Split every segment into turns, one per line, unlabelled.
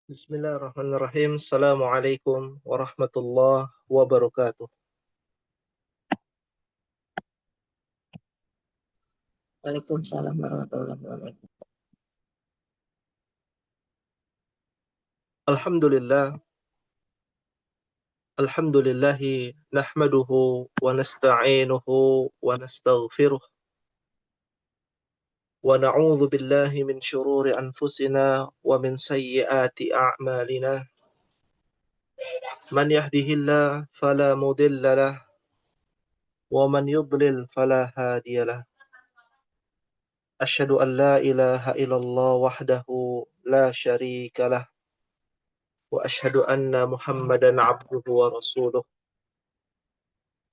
Bismillahirrahmanirrahim. Assalamualaikum warahmatullahi wabarakatuh.
Waalaikumsalam warahmatullahi wabarakatuh.
Alhamdulillah. Alhamdulillahi nahmaduhu wa nasta'inuhu wa nastaghfiruh wa na'udzu billahi min syururi anfusina wa min sayyiati a'malina. Man yahdihillah fala mudilla lah wa man yudlil fala hadiyalah. Asyhadu an la ilaha illallah wahdahu la syarika lah. وأشهد أن محمدا عبده ورسوله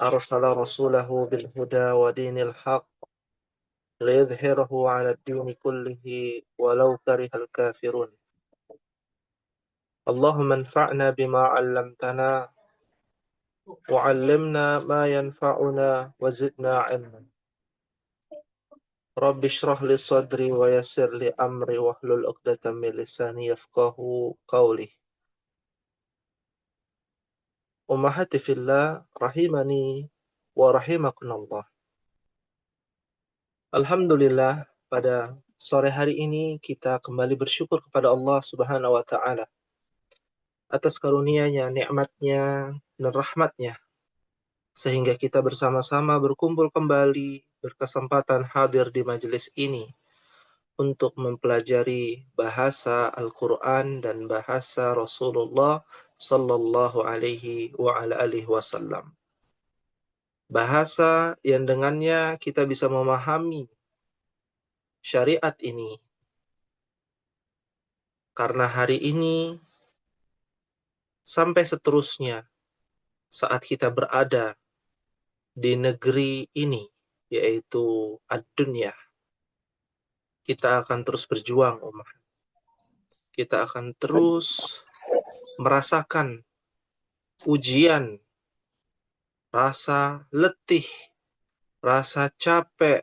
أرسل رسوله بالهدى ودين الحق ليظهره على الدين كله ولو كره الكافرون. اللهم انفعنا بما علمتنا وعلمنا ما ينفعنا وزدنا علما. رب اشرح لي صدري ويسر لي أمري واحلل عقدة من لساني يفقه قولي. Ummahati fillah rahimani wa rahimakumullah. Alhamdulillah, pada sore hari ini kita kembali bersyukur kepada Allah Subhanahu wa taala atas karunia-Nya, nikmat-Nya, dan rahmat-Nya sehingga kita bersama-sama berkumpul kembali, berkesempatan hadir di majelis ini untuk mempelajari bahasa Al-Qur'an dan bahasa Rasulullah sallallahu alaihi wa ala alihi wasallam. Bahasa yang dengannya kita bisa memahami syariat ini. Karena hari ini sampai seterusnya saat kita berada di negeri ini, yaitu ad-dunya, kita akan terus berjuang, umat. Kita akan terus merasakan ujian, rasa letih, rasa capek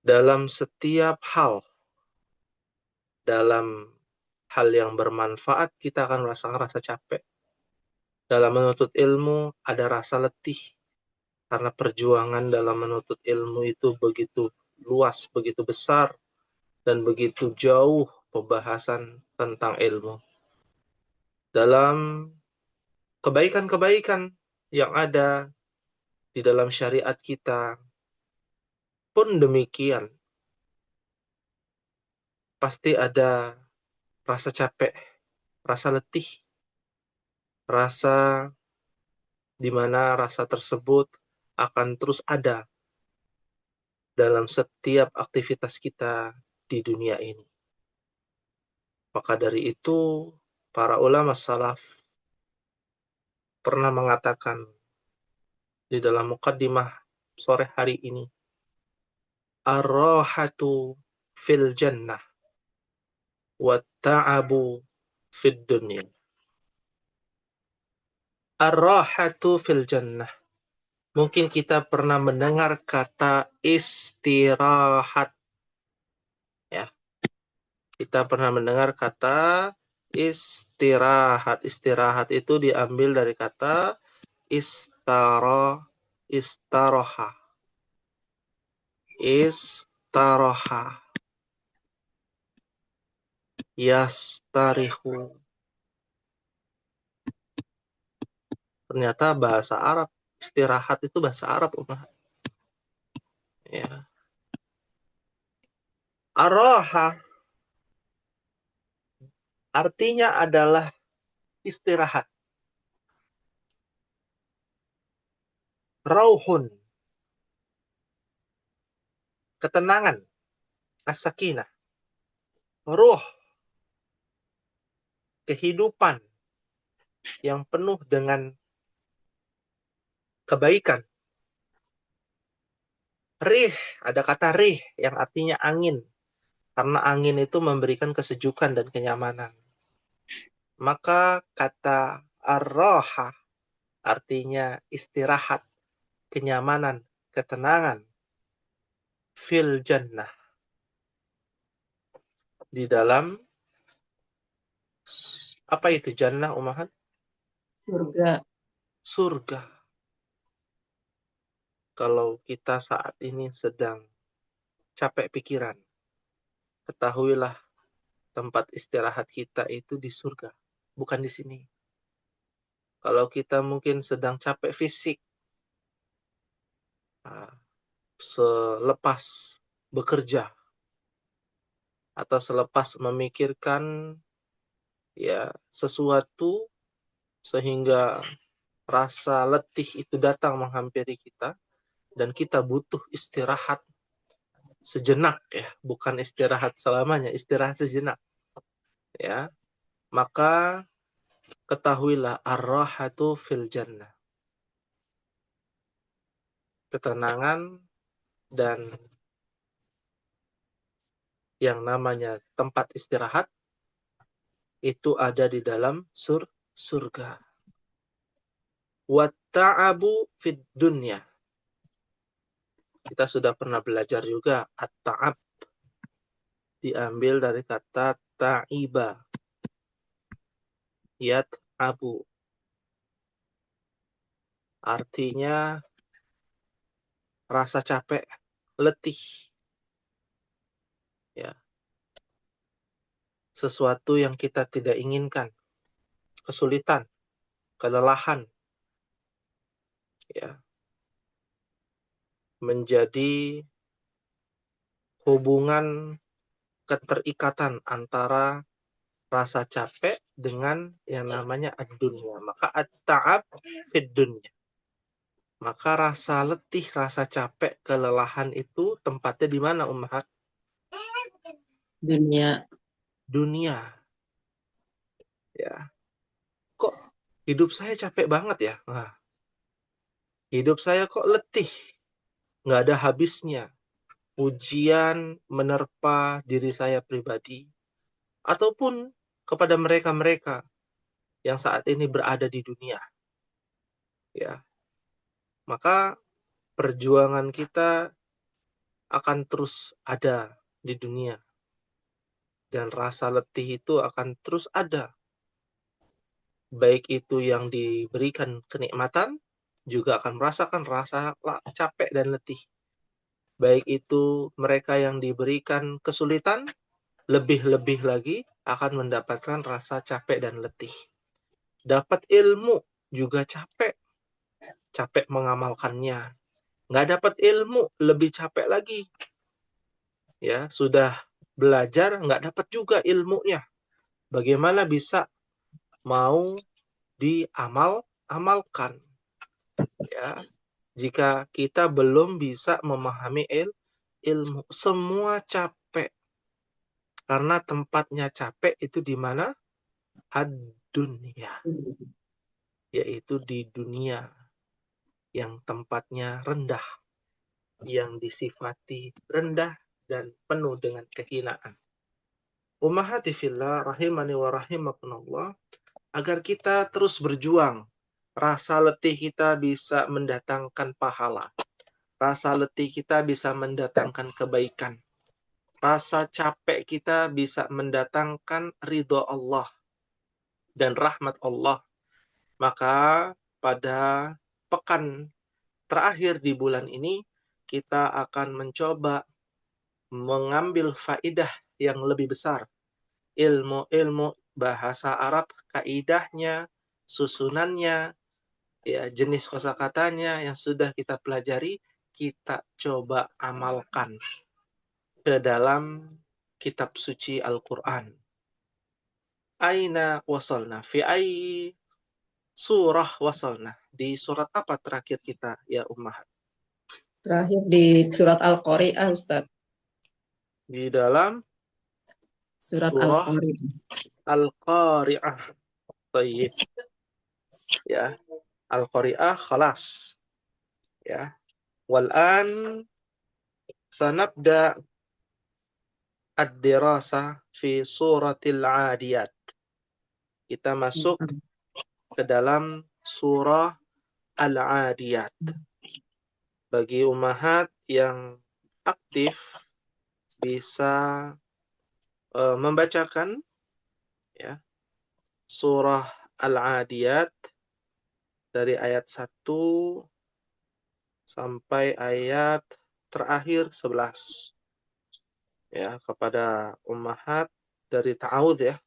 dalam setiap hal. Dalam hal yang bermanfaat, kita akan merasakan rasa capek. Dalam menuntut ilmu, ada rasa letih. Karena perjuangan dalam menuntut ilmu itu begitu luas, begitu besar, dan begitu jauh pembahasan tentang ilmu. Dalam kebaikan-kebaikan yang ada di dalam syariat kita pun demikian. Pasti ada rasa capek, rasa letih, rasa di mana rasa tersebut akan terus ada dalam setiap aktivitas kita di dunia ini. Maka dari itu, para ulama salaf pernah mengatakan di dalam muqaddimah sore hari ini, ar-rahatu fil jannah wa ta'abu fid dunya. Ar-rahatu fil jannah. Mungkin kita pernah mendengar kata istirahat. Ya. Kita pernah mendengar kata istirahat. Istirahat itu diambil dari kata istaroha. Istaroha. Yastarihu. Ternyata bahasa Arab. Istirahat itu bahasa Arab, Umar. Ya. Ar-raha artinya adalah istirahat. Rauhun, ketenangan, as-sakinah. Ruh, kehidupan yang penuh dengan kebaikan. Rih, ada kata rih yang artinya angin. Karena angin itu memberikan kesejukan dan kenyamanan. Maka kata ar-raha artinya istirahat, kenyamanan, ketenangan. Fil jannah. Di dalam Apa itu jannah, Ummahat?
Surga.
Surga. Kalau kita saat ini sedang capek pikiran, ketahuilah tempat istirahat kita itu di surga, bukan di sini. Kalau kita mungkin sedang capek fisik, selepas bekerja atau selepas memikirkan ya sesuatu sehingga rasa letih itu datang menghampiri kita dan kita butuh istirahat sejenak, ya, bukan istirahat selamanya, istirahat sejenak, ya, maka ketahuilah ar-rahatu fil jannah, ketenangan dan yang namanya tempat istirahat itu ada di dalam surga. Wat-ta'abu fid dunya. Kita sudah pernah belajar juga at-ta'ab diambil dari kata ta'iba. Yat'abu. Artinya rasa capek, letih. Ya. Sesuatu yang kita tidak inginkan. Kesulitan, kelelahan. Ya. Menjadi hubungan keterikatan antara rasa capek dengan yang namanya ad-dunya. Maka at-ta'ab fid dunya. Maka rasa letih, rasa capek, kelelahan itu tempatnya di mana, Ummahat?
Dunia.
Dunia. Ya. Kok hidup saya capek banget ya? Nah, hidup saya kok letih, nggak ada habisnya. Ujian menerpa diri saya pribadi, ataupun kepada mereka-mereka yang saat ini berada di dunia. Ya, maka perjuangan kita akan terus ada di dunia. Dan rasa letih itu akan terus ada. Baik itu yang diberikan kenikmatan, juga akan merasakan rasa capek dan letih. Baik itu mereka yang diberikan kesulitan, lebih-lebih lagi akan mendapatkan rasa capek dan letih. Dapat ilmu juga capek. Capek mengamalkannya. Nggak dapat ilmu, lebih capek lagi. Ya, sudah belajar, nggak dapat juga ilmunya. Bagaimana bisa mau diamalkan? Ya, jika kita belum bisa memahami ilmu, semua capek. Karena tempatnya capek itu di mana? Ad-dunya. Yaitu di dunia yang tempatnya rendah. Yang disifati rendah dan penuh dengan kehinaan. Ummahati fillah rahimani wa rahimakumullah. Agar kita terus berjuang. Rasa letih kita bisa mendatangkan pahala. Rasa letih kita bisa mendatangkan kebaikan. Rasa capek kita bisa mendatangkan ridho Allah dan rahmat Allah. Maka pada pekan terakhir di bulan ini, kita akan mencoba mengambil faidah yang lebih besar. Ilmu-ilmu bahasa Arab, kaidahnya, susunannya, ya, jenis kosakatanya yang sudah kita pelajari, kita coba amalkan ke dalam kitab suci Al-Quran. Aina wasalna, fi ai surah wasalna. Di surat apa terakhir kita, ya Ummahat?
Terakhir di surat Al-Qari'ah, Ustaz.
Di dalam
Surat
surah
Al-Qari'ah.
Al-Qari'ah. Tayyib. Ya, Al-Qari'ah khalas. Ya. Wal'an sanabda ad-dirasa fi suratil adiyat. Kita masuk ke dalam surah Al-Adiyat. Bagi ummahat yang aktif bisa membacakan, ya, surah Al-Adiyat dari ayat 1 sampai ayat terakhir 11. Ya, kepada ummahat dari ta'awudz ya.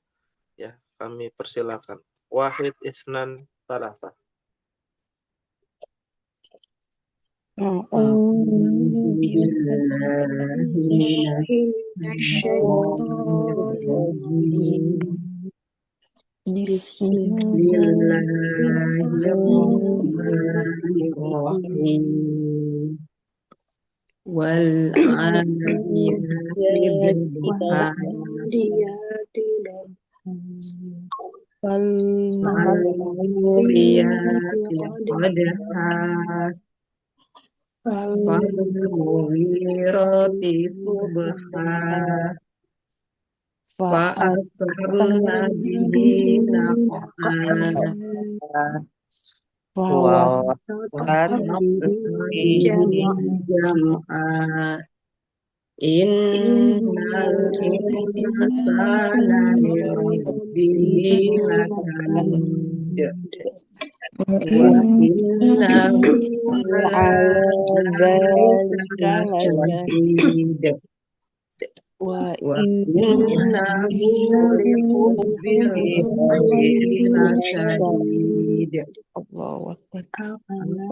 Ya, kami persilakan. Wahid, Itsnan, Tsalasa.
أعوذ بالله من الشيطان الرجيم بسم الله الرحمن الرحيم
والعاديات ضبحا
والعاديات ضبحا
فالموريات قدحا فالمغيرات صبحا فأثرن به نقعا ووسطن به جمعا إن الإنسان لربه لكنود وإنه على ذلك لشهيد وإنه لحب الخير لشديد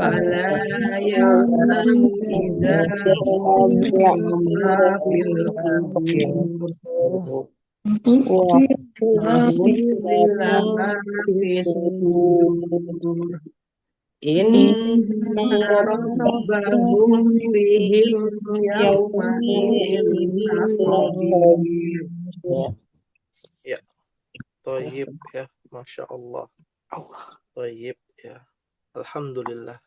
أفلا يعلم إذا بعثر ما في القبور وحصل ما في الصدور إن ربهم بهم يومئذ خبير.
Ya, thayyib ya, Masya Allah. Thayyib ya. Alhamdulillah.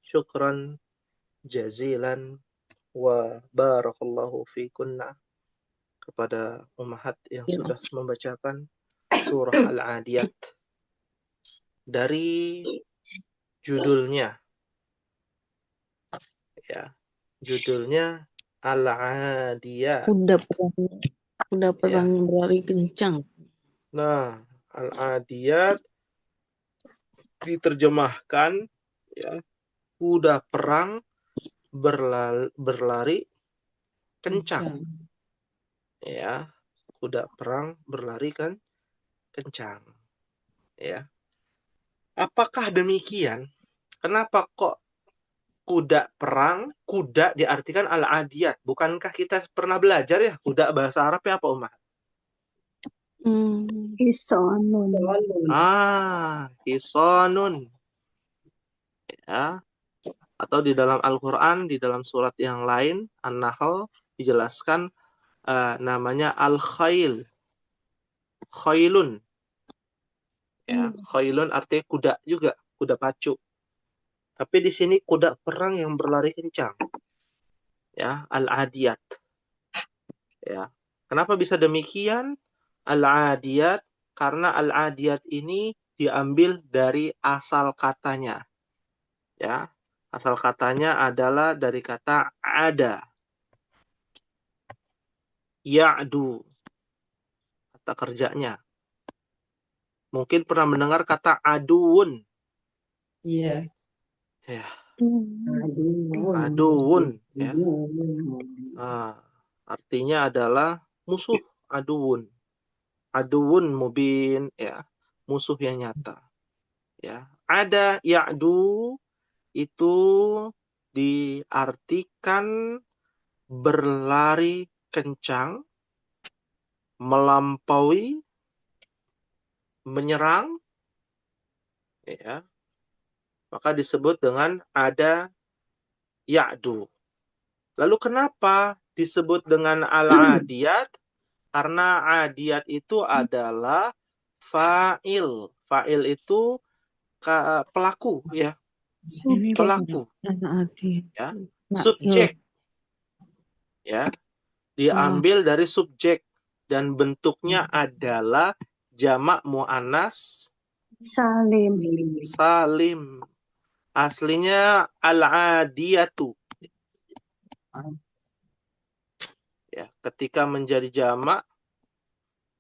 Syukran jazilan wa barakallahu fikunna kepada ummahat yang sudah membacakan surah Al-Adiyat. Dari judulnya ya, judulnya Al-Adiyat.
Kuda perang berlari kencang.
Nah, Al-Adiyat diterjemahkan ya, kuda perang berlari kencang. Ya, kuda perang berlari kan kencang. Ya. Apakah demikian? Kenapa kok kuda perang, kuda diartikan Al-Adiyat? Bukankah kita pernah belajar ya kuda bahasa Arabnya apa, Umar?
Hisonun.
Hisonun. Ya. Atau di dalam Al-Qur'an, di dalam surat yang lain, An-Nahl dijelaskan namanya Al-Khail. Khailun. Ya, khailun artinya kuda juga, kuda pacu. Tapi di sini kuda perang yang berlari kencang. Ya, Al-Adiyat. Ya. Kenapa bisa demikian? Al-Adiyat karena Al-Adiyat ini diambil dari asal katanya. Ya. Asal katanya adalah dari kata ada. Ya'du. Kata kerjanya. Mungkin pernah mendengar kata aduun.
Iya.
Ya.
Aduun.
Aduun. Ya. Nah, artinya adalah musuh. Aduun. Aduun mubin. Ya. Musuh yang nyata. Ya. Ada ya'du itu diartikan berlari kencang, melampaui, menyerang, ya, maka disebut dengan ada ya'du. Lalu kenapa disebut dengan al-adiyat? Karena adiyat itu adalah fa'il. Fa'il itu pelaku, ya. Pelaku. Ya. Subjek. Ya. Diambil dari subjek dan bentuknya adalah jamak muannas
Salim.
Salim. Aslinya al-adiyatu. Ya, ketika menjadi jamak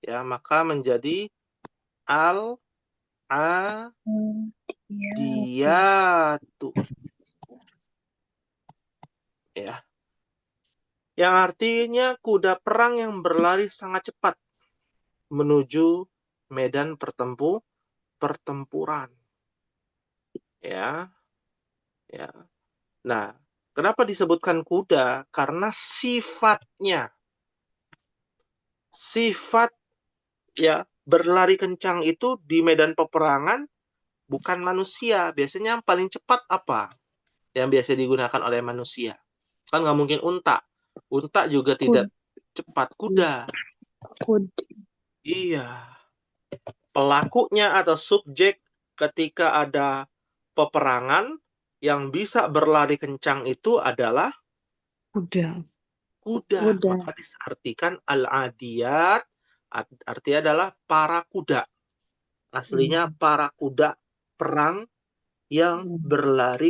ya maka menjadi al Al-adiyatu. Ya. Yang artinya kuda perang yang berlari sangat cepat menuju medan pertempuran. Ya. Ya. Nah, kenapa disebutkan kuda? Karena sifat ya berlari kencang itu di medan peperangan bukan manusia. Biasanya yang paling cepat apa? Yang biasa digunakan oleh manusia. Kan nggak mungkin unta. Unta juga tidak cepat. Kuda. Iya. Pelakunya atau subjek ketika ada peperangan yang bisa berlari kencang itu adalah
Kuda.
kuda. Maka disartikan al-adiyat, artinya adalah para kuda. Aslinya para kuda perang yang berlari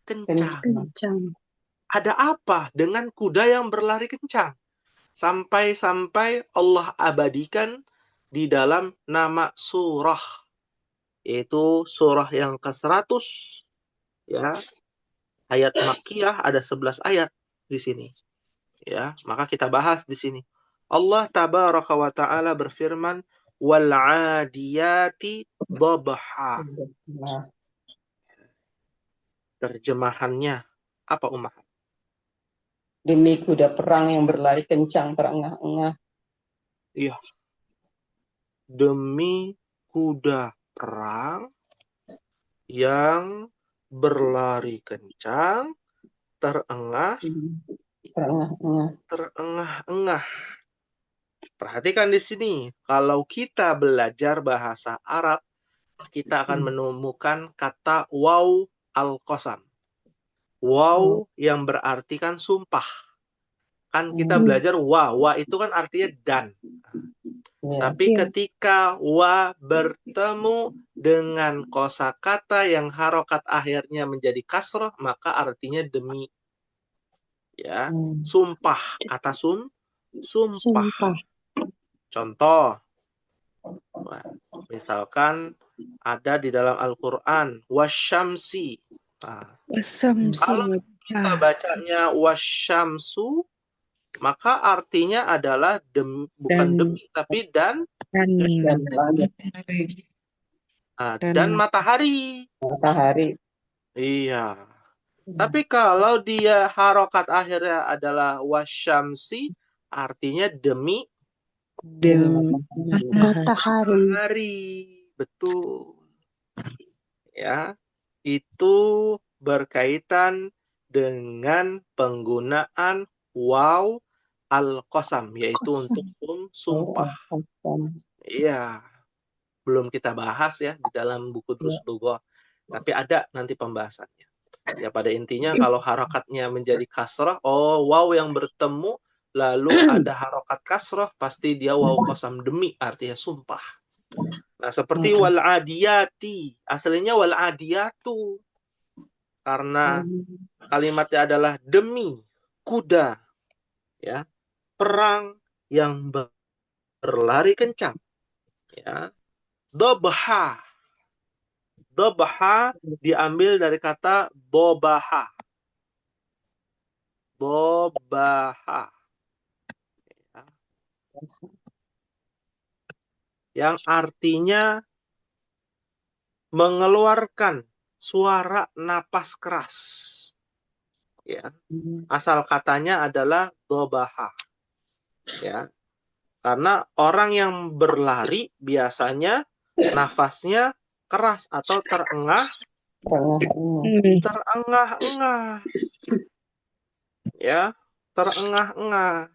kencang. Ada apa dengan kuda yang berlari kencang? Sampai-sampai Allah abadikan di dalam nama surah. Yaitu surah yang ke-100. Ya. Ayat Makkiyah ada 11 ayat di sini. Ya, maka kita bahas di sini. Allah tabaraka wa ta'ala berfirman, wal 'adiyati dhabha. Terjemahannya apa, Umar?
Demi kuda perang yang berlari kencang terengah-engah.
Iya. Demi kuda perang yang berlari kencang terengah-engah. Perhatikan di sini, kalau kita belajar bahasa Arab, kita akan menemukan kata waw al-qasam. Waw yang berarti kan sumpah. Kan kita belajar wa itu kan artinya dan. Tapi ketika wa bertemu dengan kosakata yang harokat akhirnya menjadi kasroh, maka artinya demi. Ya, sumpah. Kata sumpah. Contoh, misalkan ada di dalam Al-Quran wasyamsi. Kalau kita bacanya wasyamsu, maka artinya adalah bukan demi, tapi dan matahari. Iya. Tapi kalau dia harokat akhirnya adalah wasyamsi, artinya demi matahari. Betul. Ya. Itu berkaitan dengan penggunaan waw al-qasam, yaitu untuk sumpah. Iya. Belum kita bahas ya di dalam buku Durus Lughah. Tapi ada nanti pembahasannya. Ya pada intinya kalau harakatnya menjadi kasrah, waw yang bertemu lalu ada harokat kasrah, pasti dia waw qasam demi, artinya sumpah. Nah, seperti wal adiyati, aslinya wal adiyatu. Karena kalimatnya adalah demi kuda, ya, perang yang berlari kencang. Ya. Dhabha. Dhabha diambil dari kata dobaha. Dobaha. Ya. Yang artinya mengeluarkan suara napas keras. Ya. Asal katanya adalah dobaha. Ya. Karena orang yang berlari biasanya nafasnya keras atau terengah-engah. Ya, terengah-engah.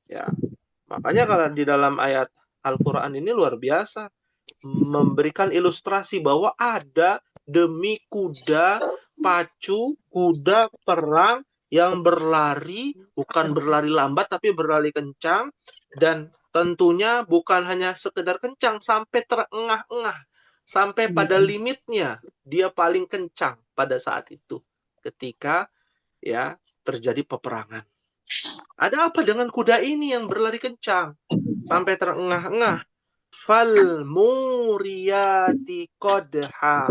Ya. Makanya kalau di dalam ayat Al-Qur'an ini luar biasa, memberikan ilustrasi bahwa ada demi kuda pacu, kuda perang yang berlari, bukan berlari lambat tapi berlari kencang, dan tentunya bukan hanya sekedar kencang, sampai terengah-engah, sampai pada limitnya dia paling kencang pada saat itu ketika ya terjadi peperangan. Ada apa dengan kuda ini yang berlari kencang sampai terengah-engah? Fal muriyati qadha.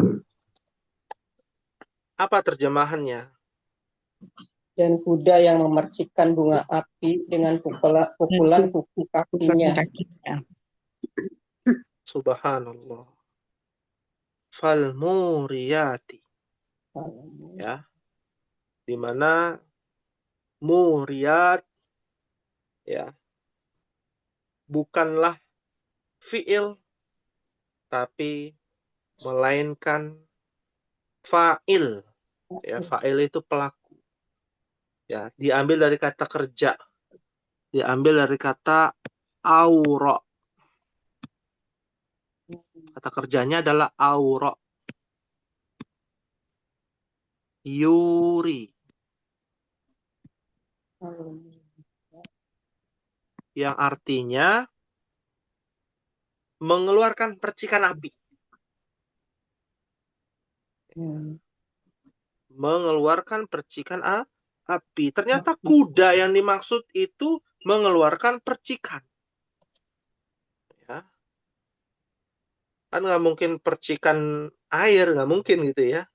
Apa terjemahannya?
Dan kuda yang memercikkan bunga api dengan pukulan kuku kakinya.
Subhanallah. Fal muriyati. Ya. Di mana muriyat ya bukanlah fiil tapi melainkan fa'il. Ya, fa'il itu pelaku. Ya, diambil dari kata kerja. Diambil dari kata aura. Kata kerjanya adalah aura. Yuri. Yang artinya mengeluarkan percikan api. Mengeluarkan percikan api. Ternyata kuda yang dimaksud itu mengeluarkan percikan. Ya. Kan nggak mungkin percikan air, nggak mungkin gitu ya.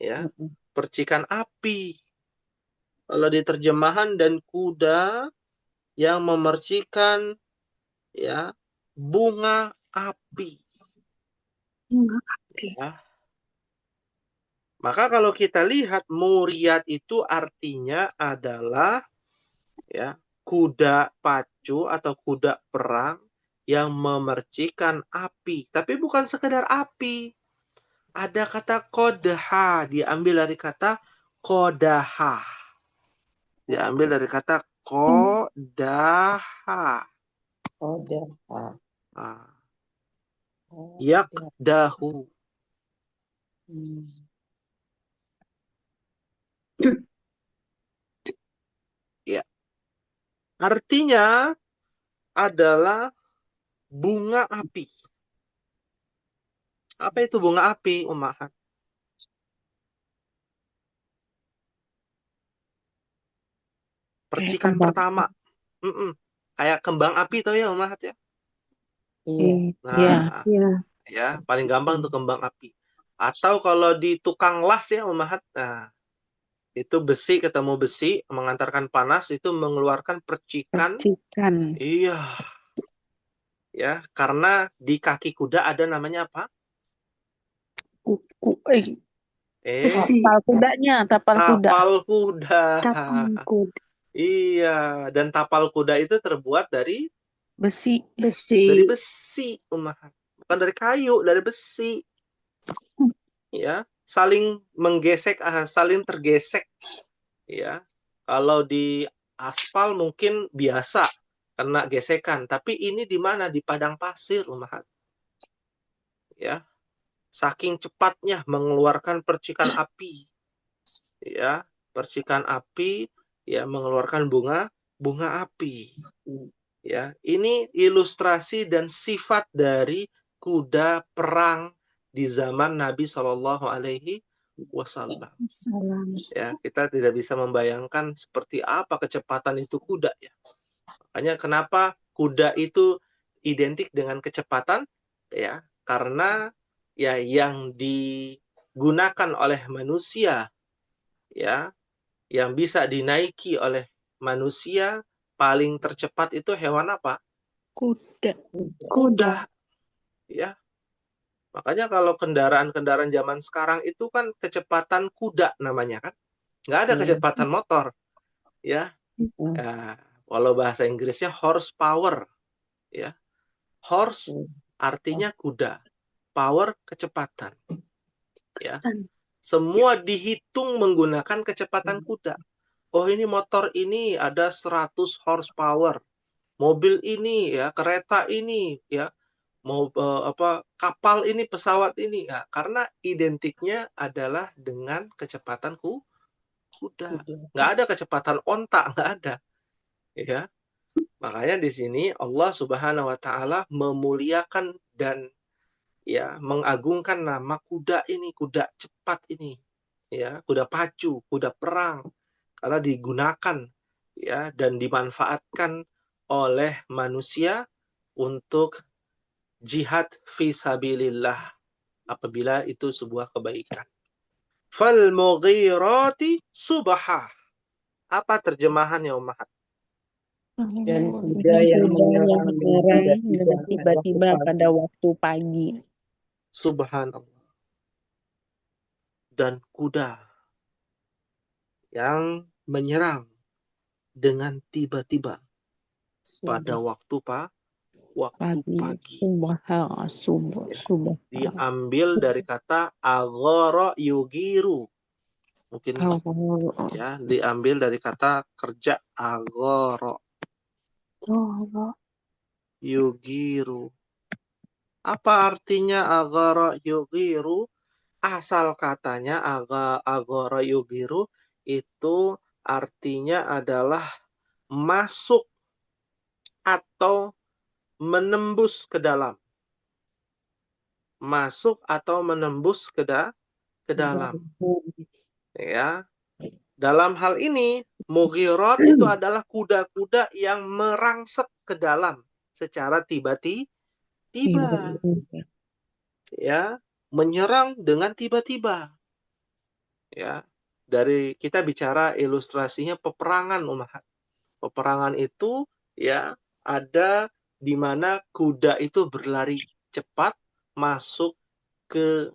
Ya, percikan api. Kalau di terjemahan dan kuda yang memercikan ya bunga api. Ya. Maka kalau kita lihat muriyat itu artinya adalah ya kuda pacu atau kuda perang yang memercikan api. Tapi bukan sekedar api. Ada kata qadha, diambil dari kata qadaha. Diambil dari kata qadaha.
Qadaha.
Yaqdahu. Ya. Artinya adalah bunga api. Apa itu bunga api, Ummahat? Percikan pertama. Kayak kembang api tuh ya, Ummahat ya?
Iya.
Nah, ya, paling gampang tuh kembang api. Atau kalau di tukang las ya, Ummahat. Nah, itu besi ketemu besi mengantarkan panas itu mengeluarkan percikan. Iya. Ya, karena di kaki kuda ada namanya apa?
Tapal kudanya, tapal kuda.
Tapal kuda.
Tapal kuda.
Iya, dan tapal kuda itu terbuat dari
Besi.
dari besi, Ummahat. Bukan dari kayu, dari besi. Ya, saling menggesek, saling tergesek. Ya, kalau di aspal mungkin biasa kena gesekan, tapi ini di mana? Di padang pasir, Ummahat. Ya, saking cepatnya mengeluarkan percikan api. Ya, percikan api ya mengeluarkan bunga api. Ya, ini ilustrasi dan sifat dari kuda perang di zaman Nabi Shallallahu Alaihi Wasallam. Ya, kita tidak bisa membayangkan seperti apa kecepatan itu kuda ya. Makanya kenapa kuda itu identik dengan kecepatan ya, karena ya yang digunakan oleh manusia ya, yang bisa dinaiki oleh manusia paling tercepat itu hewan apa? Kuda. Ya. Makanya kalau kendaraan-kendaraan zaman sekarang itu kan kecepatan kuda namanya kan. Nggak ada kecepatan motor. Ya. Ya. Walau bahasa Inggrisnya horsepower. Ya. Horse artinya kuda. Power kecepatan. Ya. Semua dihitung menggunakan kecepatan kuda. Oh, ini motor ini ada 100 horsepower. Mobil ini ya, kereta ini ya, mau kapal ini, pesawat ini ya, karena identiknya adalah dengan kecepatan kuda. Nggak ada kecepatan onta, nggak ada. Ya. Makanya di sini Allah Subhanahu wa taala memuliakan dan ya mengagungkan nama kuda ini, kuda cepat ini. Ya, kuda pacu, kuda perang karena digunakan ya dan dimanfaatkan oleh manusia untuk jihad fi sabilillah, apabila itu sebuah kebaikan. Fal mughirati subha. Apa terjemahannya Ummahat?
Dan kuda yang menyerang dengan
tiba-tiba pada waktu pagi.
Subhanallah. Dan kuda yang menyerang dengan tiba-tiba pada waktu pagi.
Subah.
Diambil dari kata aghara yugiru. Mungkin ya, diambil dari kata kerja aghara yugiru. Apa artinya aghara yugiru? Asal katanya aghara yugiru itu artinya adalah masuk atau menembus ke dalam. Masuk atau menembus ke dalam. Ya. Dalam hal ini, mughirat itu adalah kuda-kuda yang merangsek ke dalam secara tiba-tiba. Ya, menyerang dengan tiba-tiba. Ya. Dari kita bicara ilustrasinya peperangan, Ummahat. Peperangan itu ya ada di mana kuda itu berlari cepat masuk ke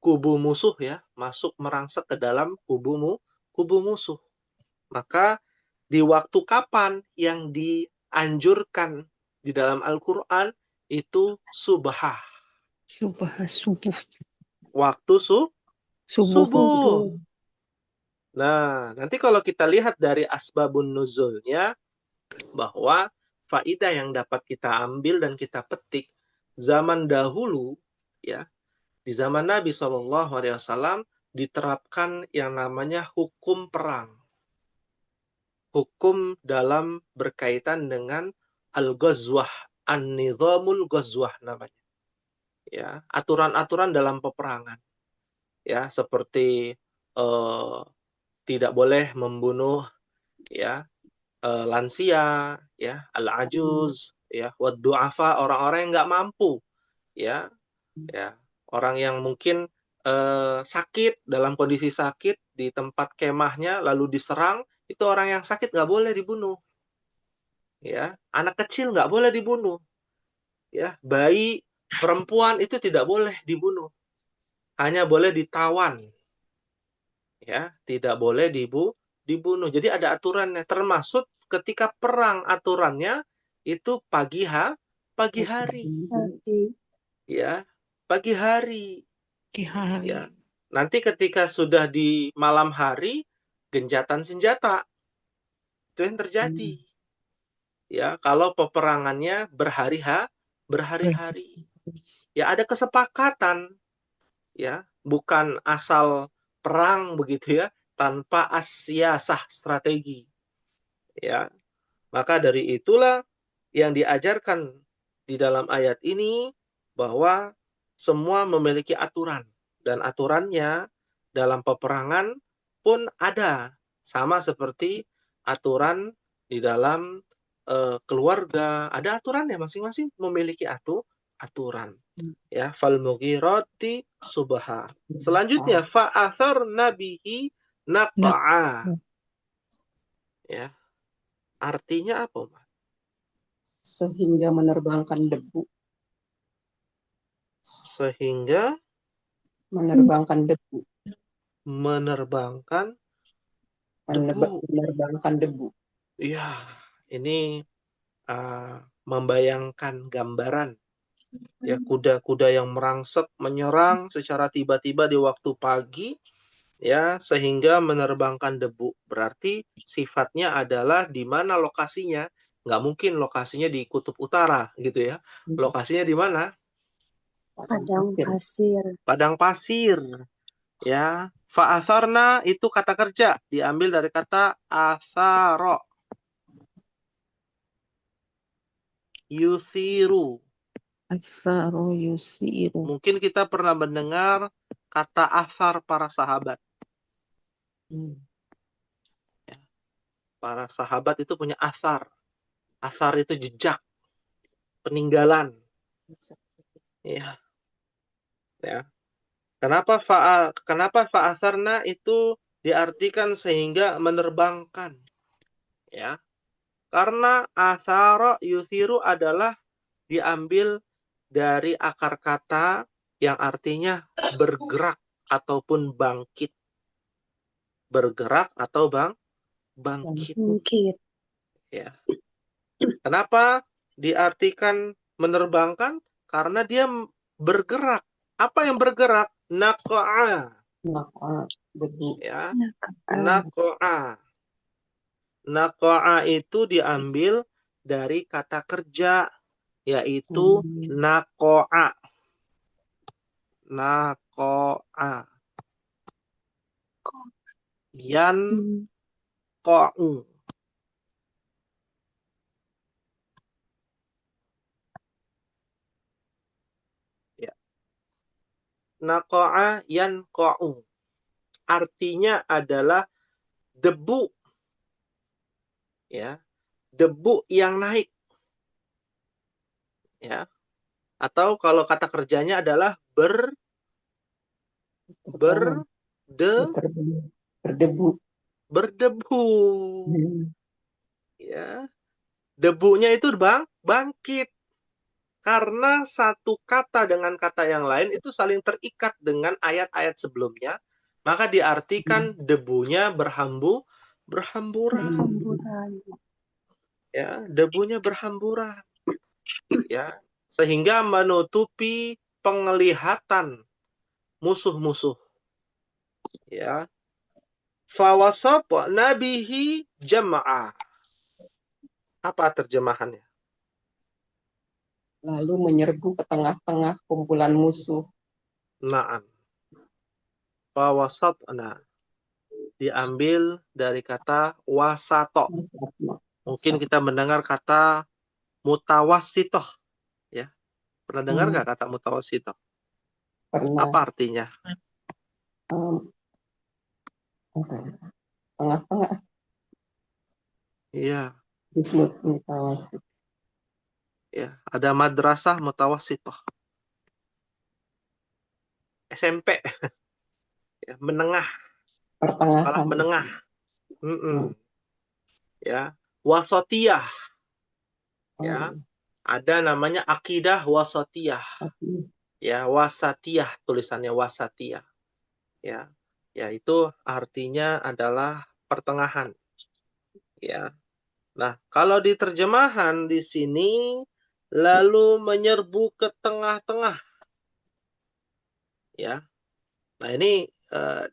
kubu musuh ya, masuk merangsek ke dalam kubu musuh. Maka di waktu kapan yang dianjurkan di dalam Al-Qur'an itu subah.
Subuh.
Waktu
Subuh.
subuh. Nah, nanti kalau kita lihat dari asbabun nuzulnya, bahwa faidah yang dapat kita ambil dan kita petik zaman dahulu, ya, di zaman Nabi SAW diterapkan yang namanya hukum perang. Hukum dalam berkaitan dengan al-ghazwah, an-nizamul ghazwah namanya. Ya, aturan-aturan dalam peperangan. Ya, seperti tidak boleh membunuh ya lansia, ya, al-ajuz, ya, wad-du'afa, orang-orang yang nggak mampu, ya, ya, orang yang mungkin sakit, dalam kondisi sakit di tempat kemahnya lalu diserang, itu orang yang sakit nggak boleh dibunuh, ya, anak kecil nggak boleh dibunuh, ya, bayi, perempuan itu tidak boleh dibunuh, hanya boleh ditawan, ya, tidak boleh dibunuh. Jadi ada aturannya, termasuk ketika perang aturannya itu pagi hari, ya, pagi hari, ya. Nanti ketika sudah di malam hari, gencatan senjata itu yang terjadi, ya. Kalau peperangannya berhari-hari, ya ada kesepakatan, ya, bukan asal perang begitu ya, tanpa asyasah strategi, ya. Maka dari itulah yang diajarkan di dalam ayat ini bahwa semua memiliki aturan dan aturannya dalam peperangan pun ada, sama seperti aturan di dalam keluarga, ada aturannya, masing-masing memiliki aturan. Ya, fal mughirati subha. Selanjutnya fa atharna bihi naqa'a. Ya. Artinya apa, Mas?
Sehingga menerbangkan debu.
Sehingga
Menerbangkan debu.
menerbangkan debu.
Menerbangkan debu.
Iya, ini membayangkan gambaran ya kuda-kuda yang merangsek menyerang secara tiba-tiba di waktu pagi ya sehingga menerbangkan debu. Berarti sifatnya adalah di mana lokasinya? Nggak mungkin lokasinya di kutub utara gitu ya. Lokasinya di mana? Padang pasir. Ya, fa'atharna itu kata kerja, diambil dari kata atharo. Yuthiru.
Asaro yusiru.
Mungkin kita pernah mendengar kata athar para sahabat. Ya. Para sahabat itu punya athar. Athar itu jejak, peninggalan. Ya, ya. Kenapa fa'asarna itu diartikan sehingga menerbangkan, ya? Karena asara yusiru adalah diambil dari akar kata yang artinya bergerak ataupun bangkit. Bergerak atau bangkit.
Bangkit.
Ya. Kenapa diartikan menerbangkan? Karena dia bergerak. Apa yang bergerak? Naqa'a.
Maka debu.
Ya.
Naqa'a.
Naqa'a. Naqa'a itu diambil dari kata kerja, yaitu naqa'a. Naqa'a. Yanqa'u. Ya. Naqa'a yanqa'u. Artinya adalah debu. Ya. Debu yang naik. Ya. Atau kalau kata kerjanya adalah
Berdebu.
berdebu. Ya. Debunya itu bangkit. Karena satu kata dengan kata yang lain itu saling terikat dengan ayat-ayat sebelumnya, maka diartikan debunya berhamburan. Ya, debunya berhamburan. Ya, sehingga menutupi penglihatan musuh-musuh. Ya. Fawasat nabihi jama'ah. Apa terjemahannya?
Lalu menyerbu ke tengah-tengah kumpulan musuh.
Na'am. Fawasatna. Diambil dari kata wasato. Mungkin kita mendengar kata mutawasitoh. Ya. Pernah dengar nggak kata mutawasitoh?
Pernah.
Apa artinya?
Tengah-tengah.
Iya.
Disebut mutawasit.
Ya, ada madrasah mutawasitoh. SMP. Ya, menengah.
Pertengahan.
Sekolah menengah. Ya, wasatiyah. Ya. Ada namanya akidah wasatiyah. Ya, wasatiyah tulisannya wasatiyah. Ya. Ya, itu artinya adalah pertengahan. Ya. Nah, kalau di terjemahan di sini lalu menyerbu ke tengah-tengah. Ya. Nah, ini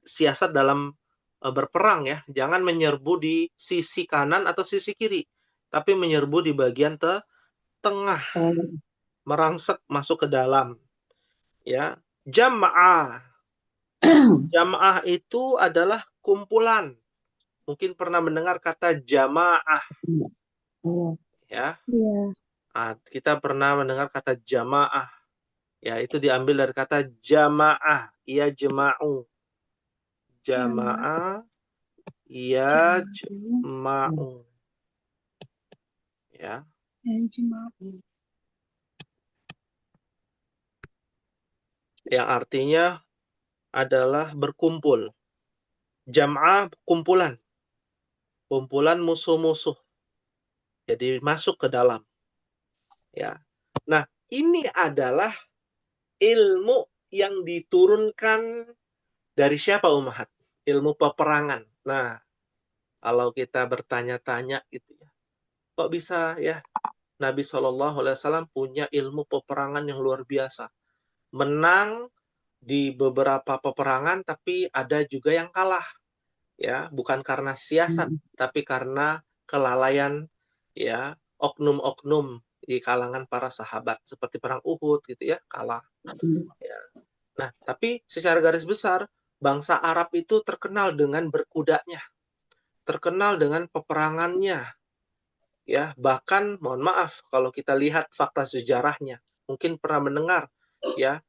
siasat dalam berperang ya. Jangan menyerbu di sisi kanan atau sisi kiri, tapi menyerbu di bagian tengah. Merangsek masuk ke dalam. Ya. Jama'ah. Jama'ah itu adalah kumpulan. Mungkin pernah mendengar kata jamaah. Ya. Kita pernah mendengar kata jamaah. Ya, itu diambil dari kata jamaah. Ya jema'u. Jamaah. Ya jema'u. Ya. Yang artinya adalah berkumpul. Jam'ah kumpulan. Kumpulan musuh-musuh. Jadi masuk ke dalam. Ya. Nah, ini adalah ilmu yang diturunkan dari siapa Ummahat? Ilmu peperangan. Nah, kalau kita bertanya-tanya gitu ya. Kok bisa ya Nabi SAW punya ilmu peperangan yang luar biasa. Menang di beberapa peperangan, tapi ada juga yang kalah. Ya, bukan karena siasat, tapi karena kelalaian ya oknum-oknum di kalangan para sahabat seperti perang Uhud gitu ya, kalah. Ya. Nah, tapi secara garis besar bangsa Arab itu terkenal dengan berkudanya, terkenal dengan peperangannya. Ya, bahkan mohon maaf kalau kita lihat fakta sejarahnya, mungkin pernah mendengar ya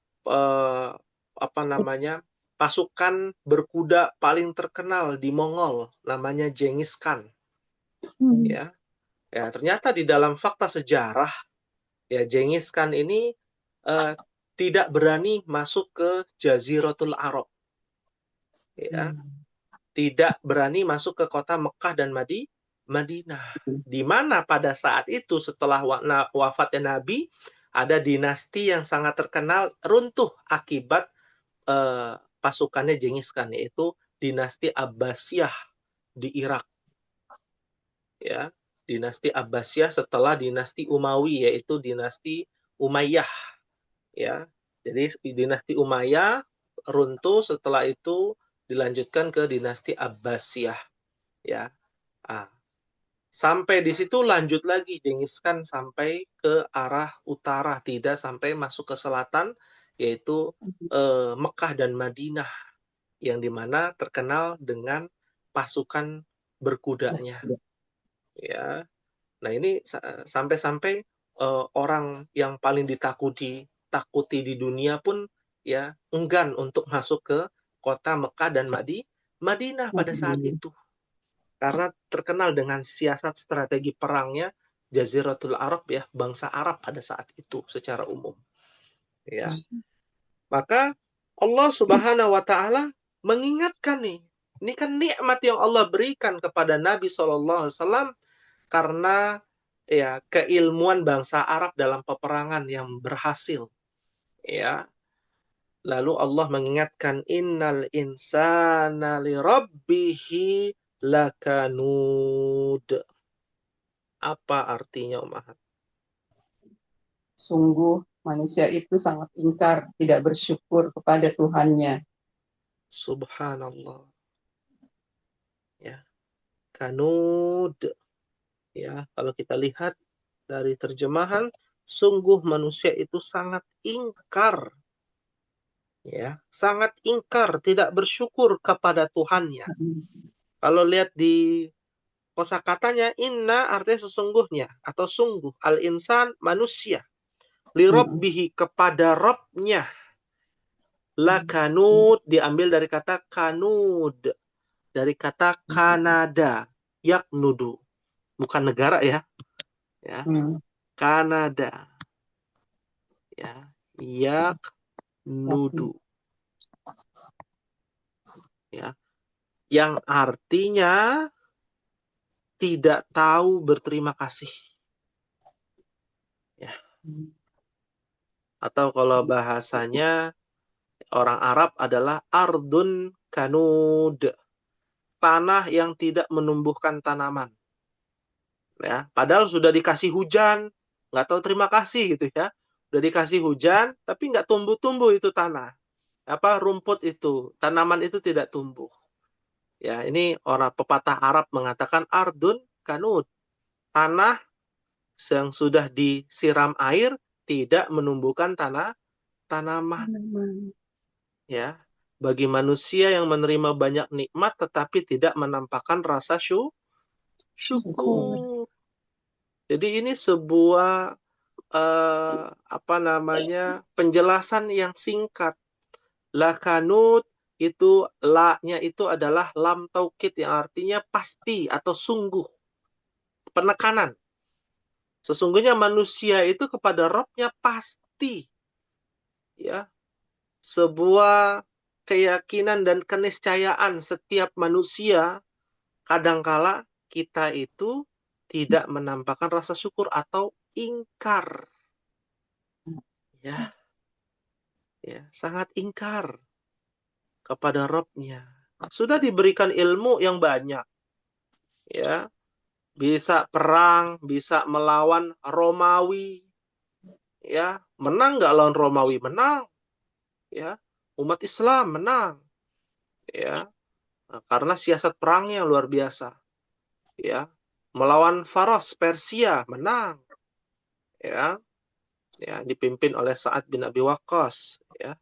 pasukan berkuda paling terkenal di Mongol namanya Genghis Khan. Ya. Ya, ternyata di dalam fakta sejarah ya Genghis Khan ini tidak berani masuk ke Jaziratul Arab, ya, tidak berani masuk ke kota Mekah dan Madinah. Di mana pada saat itu setelah wafatnya Nabi, ada dinasti yang sangat terkenal runtuh akibat pasukannya Genghis Khan, yaitu dinasti Abbasiyah di Irak. Ya, dinasti Abbasiyah setelah dinasti Umawi, yaitu dinasti Umayyah. Ya, jadi dinasti Umayyah runtuh, setelah itu dilanjutkan ke dinasti Abbasiyah. Ya, sampai di situ lanjut lagi Genghis Khan sampai ke arah utara, tidak sampai masuk ke selatan, yaitu Mekah dan Madinah, yang dimana terkenal dengan pasukan berkudanya. Ya, nah ini sampai-sampai orang yang paling takuti di dunia pun ya enggan untuk masuk ke kota Mekah dan Madinah pada saat itu, karena terkenal dengan siasat strategi perangnya Jaziratul Arab, ya, bangsa Arab pada saat itu secara umum. Ya, maka Allah Subhanahu wa taala mengingatkan nih, ini kan nikmat yang Allah berikan kepada Nabi SAW karena ya keilmuan bangsa Arab dalam peperangan yang berhasil. Ya, lalu Allah mengingatkan innal insana lirabbihi lakanud. Apa artinya, Om Ahad?
Sungguh manusia itu sangat ingkar, tidak bersyukur kepada Tuhannya.
Subhanallah. Ya, kanud. Ya, kalau kita lihat dari terjemahan, sungguh manusia itu sangat ingkar. Ya, sangat ingkar, tidak bersyukur kepada Tuhannya. Kalau lihat di kosakatanya, inna artinya sesungguhnya atau sungguh, al-insan manusia, lirabbihi kepada Rabbnya, lakanud diambil dari kata kanud, dari kata Kanada, yaknudu, bukan negara ya, ya, Kanada, ya, yaknudu, ya, yang artinya tidak tahu berterima kasih. Ya. Atau kalau bahasanya orang Arab adalah ardun kanud, tanah yang tidak menumbuhkan tanaman. Ya, padahal sudah dikasih hujan, nggak tahu terima kasih gitu ya. Udah dikasih hujan, tapi nggak tumbuh-tumbuh itu tanah. Rumput itu, tanaman itu tidak tumbuh. Ya, ini orang pepatah Arab mengatakan ardun kanud, tanah yang sudah disiram air tidak menumbuhkan tanaman. Ya, bagi manusia yang menerima banyak nikmat tetapi tidak menampakkan rasa syukur. Jadi ini sebuah penjelasan yang singkat. Lakanut itu, la-nya itu adalah lam taukid yang artinya pasti atau sungguh. Penekanan. Sesungguhnya manusia itu kepada Rabb-nya pasti. Ya. Sebuah keyakinan dan keniscayaan setiap manusia, kadangkala kita itu tidak menampakkan rasa syukur atau ingkar. Ya. Ya, sangat ingkar kepada Rabb-nya. Sudah diberikan ilmu yang banyak. Ya. Bisa perang, bisa melawan Romawi. Ya, menang nggak lawan Romawi? Menang. Ya, umat Islam menang. Ya, karena siasat perangnya luar biasa. Ya, melawan Faras Persia menang. Ya, ya, dipimpin oleh Sa'ad bin Abi Waqqas. Ya,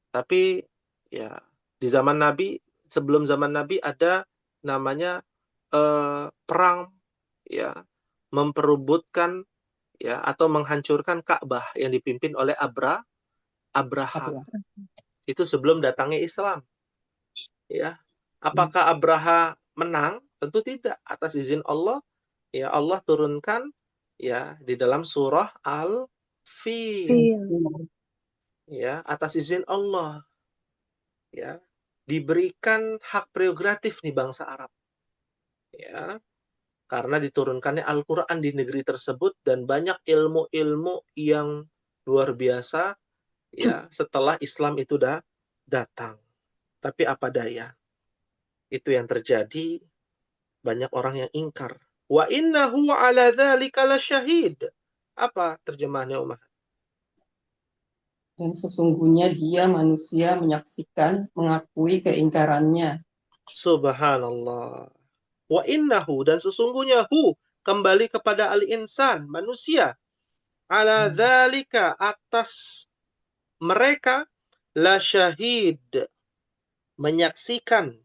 tapi ya di zaman Nabi, sebelum zaman Nabi ada namanya perang, ya, memperebutkan ya atau menghancurkan Ka'bah yang dipimpin oleh Abraha. Itu sebelum datangnya Islam. Ya, apakah Abraha menang? Tentu tidak. Atas izin Allah, ya Allah turunkan ya di dalam surah Al-Fil. ya, atas izin Allah, ya, diberikan hak prerogatif nih bangsa Arab, ya, karena diturunkannya Al-Quran di negeri tersebut dan banyak ilmu-ilmu yang luar biasa, ya, setelah Islam itu datang. Tapi apa daya, itu yang terjadi, banyak orang yang ingkar. Wa innahu ala dzalika lasyahid. Apa terjemahannya, Umar?
Dan sesungguhnya dia manusia menyaksikan, mengakui keingkarannya.
Subhanallah. Wa innahu, dan sesungguhnya kembali kepada al-insan, manusia. Ala dzalika, atas mereka, la syahid, menyaksikan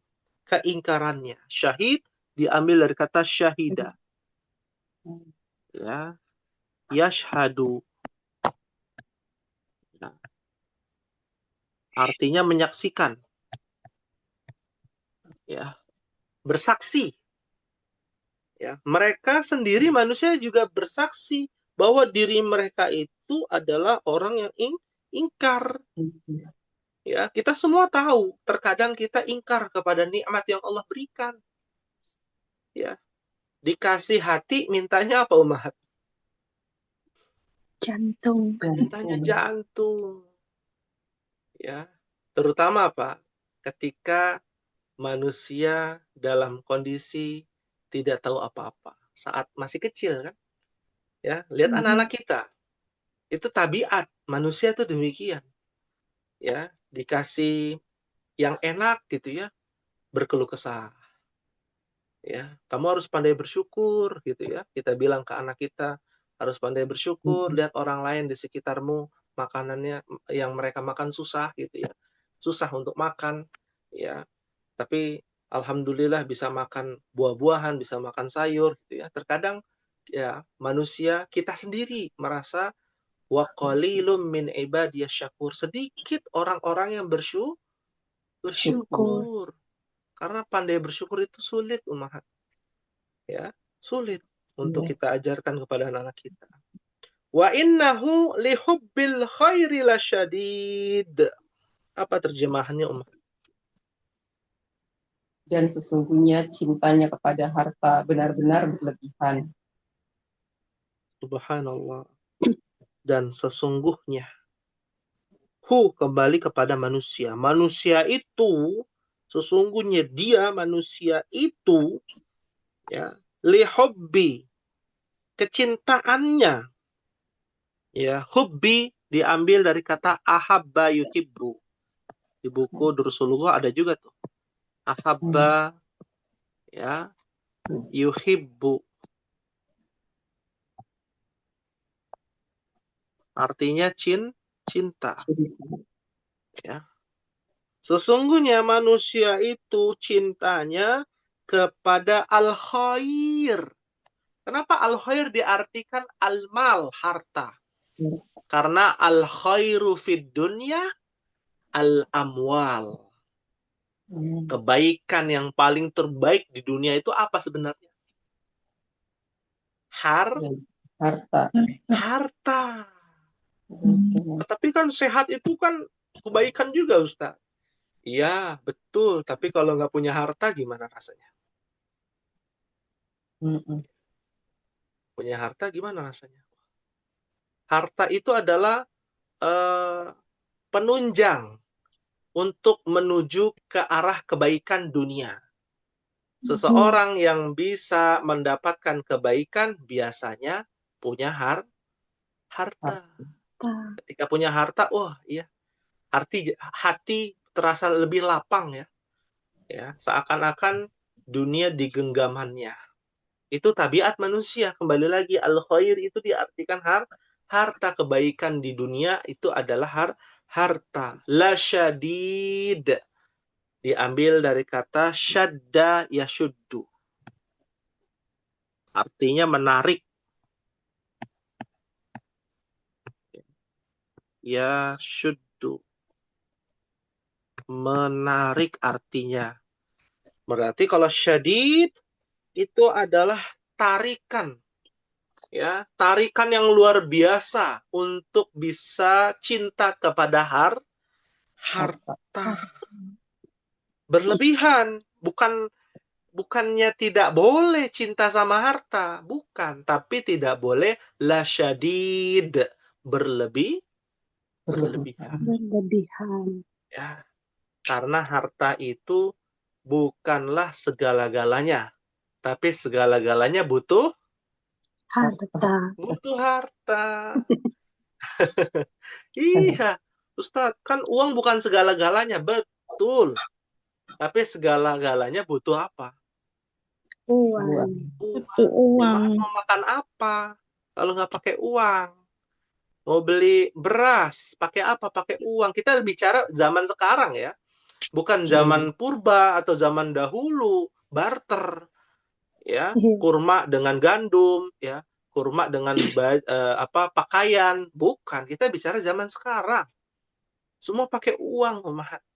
keingkarannya. Syahid diambil dari kata syahida. Ya, yashhadu. Ya. Artinya menyaksikan. Ya, bersaksi. Ya, mereka sendiri manusia juga bersaksi bahwa diri mereka itu adalah orang yang ingkar. Ya, kita semua tahu, terkadang kita ingkar kepada nikmat yang Allah berikan. Ya, dikasih hati, mintanya apa, Umar?
Jantung.
Mintanya jantung. Ya, terutama apa? Ketika manusia dalam kondisi tidak tahu apa-apa, saat masih kecil kan? Ya, lihat anak-anak kita. Itu tabiat manusia itu demikian. Ya, dikasih yang enak gitu ya, berkeluh kesah. Ya, kamu harus pandai bersyukur gitu ya. Kita bilang ke anak kita harus pandai bersyukur, lihat orang lain di sekitarmu makanannya yang mereka makan susah gitu ya. Susah untuk makan ya. Tapi alhamdulillah bisa makan buah-buahan, bisa makan sayur gitu ya. Terkadang ya manusia kita sendiri merasa wa qalilum min ibadiyas syakur, sedikit orang-orang yang bersyukur. Karena pandai bersyukur itu sulit, Ummahat. Ya, sulit untuk kita ajarkan kepada anak-anak kita. Wa innahu lihubbil khairi lasyadid. Apa terjemahannya, Umar?
Dan sesungguhnya cintanya kepada harta benar-benar berlebihan.
Subhanallah. Dan sesungguhnya kembali kepada manusia. Manusia itu sesungguhnya dia manusia itu ya lihubbi, kecintaannya, ya, hubbi diambil dari kata ahabba yuhibbu. Di buku Durusulullah ada juga tuh. Ahabba, ya, yuhibbu. Artinya cinta. Ya. Sesungguhnya manusia itu cintanya kepada al-khair. Kenapa al-khair diartikan al-mal, harta? Karena al-khairu fid dunya al-amwal. Kebaikan yang paling terbaik di dunia itu apa sebenarnya?
Harta.
Tapi kan sehat itu kan kebaikan juga, Ustaz. Iya, betul. Tapi kalau nggak punya harta, gimana rasanya? Punya harta gimana rasanya? Harta itu adalah penunjang untuk menuju ke arah kebaikan dunia. Seseorang yang bisa mendapatkan kebaikan biasanya punya harta. Ketika punya harta, wah iya, hati terasa lebih lapang ya. Ya, seakan-akan dunia digenggamannya. Itu tabiat manusia. Kembali lagi, al-khair itu diartikan harta. Kebaikan di dunia itu adalah harta. La syadid diambil dari kata syadda yashuddu. Artinya menarik. Yashuddu. Menarik artinya. Berarti kalau syadid itu adalah tarikan. Ya, tarikan yang luar biasa untuk bisa cinta kepada harta berlebihan. Bukannya tidak boleh cinta sama harta, bukan, tapi tidak boleh la syadid, berlebihan.
Berlebihan.
Ya, karena harta itu bukanlah segala-galanya, tapi segala-galanya butuh
Harta.
harta. Iya, Ustadz, kan uang bukan segala-galanya, betul. Tapi segala-galanya butuh apa?
Uang.
Butuh
Uang.
uang.
Mau makan apa? Kalau nggak pakai uang. Mau beli beras, pakai apa? Pakai uang. Kita bicara zaman sekarang ya. Bukan zaman purba atau zaman dahulu. Barter. Ya, kurma dengan gandum, ya. Kurma dengan pakaian. Bukan, kita bicara zaman sekarang. Semua pakai uang, Umahat.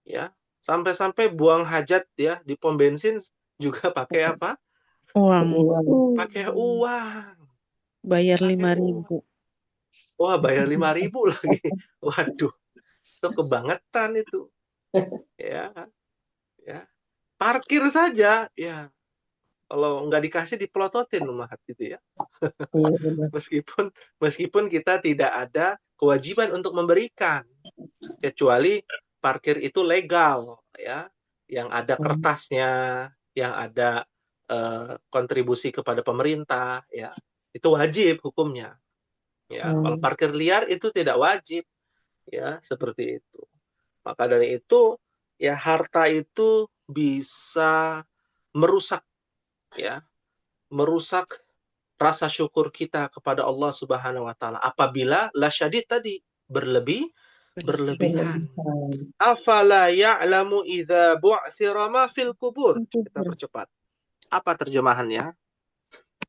Ya, sampai-sampai buang hajat ya di pom bensin juga pakai apa?
Uang.
Pakai uang.
Bayar
Pakai
5.000.
Wah, bayar 5.000 lagi. Waduh, itu kebangetan itu. Ya, ya. Parkir saja, ya. Kalau nggak dikasih dipelototin Umahat gitu ya. Meskipun kita tidak ada kewajiban untuk memberikan, kecuali parkir itu legal ya, yang ada kertasnya, yang ada kontribusi kepada pemerintah ya, itu wajib hukumnya ya. Kalau parkir liar itu tidak wajib ya, seperti itu. Maka dari itu ya, harta itu bisa merusak ya, merusak rasa syukur kita kepada Allah Subhanahu wa taala apabila la syadid tadi berlebihan. Afala ya'lamu idza bu'thira ma fil kubur. Kita percepat. Apa terjemahannya?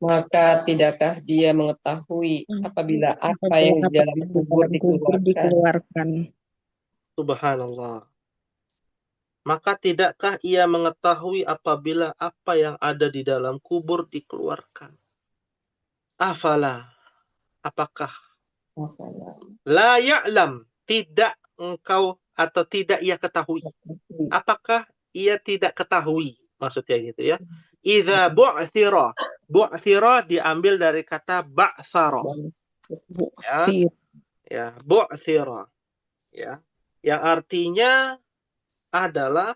Maka tidakkah dia mengetahui apabila apa yang di dalam kubur dikeluarkan?
Subhanallah. Maka tidakkah ia mengetahui apabila apa yang ada di dalam kubur dikeluarkan? Afala. Apakah? La ya'lam. Tidak engkau atau tidak ia ketahui. Apakah ia tidak ketahui? Maksudnya gitu ya. Idza bu'thira. Bu'thira diambil dari kata ba'thara. Ya, bu'thira. Ya. Yang artinya adalah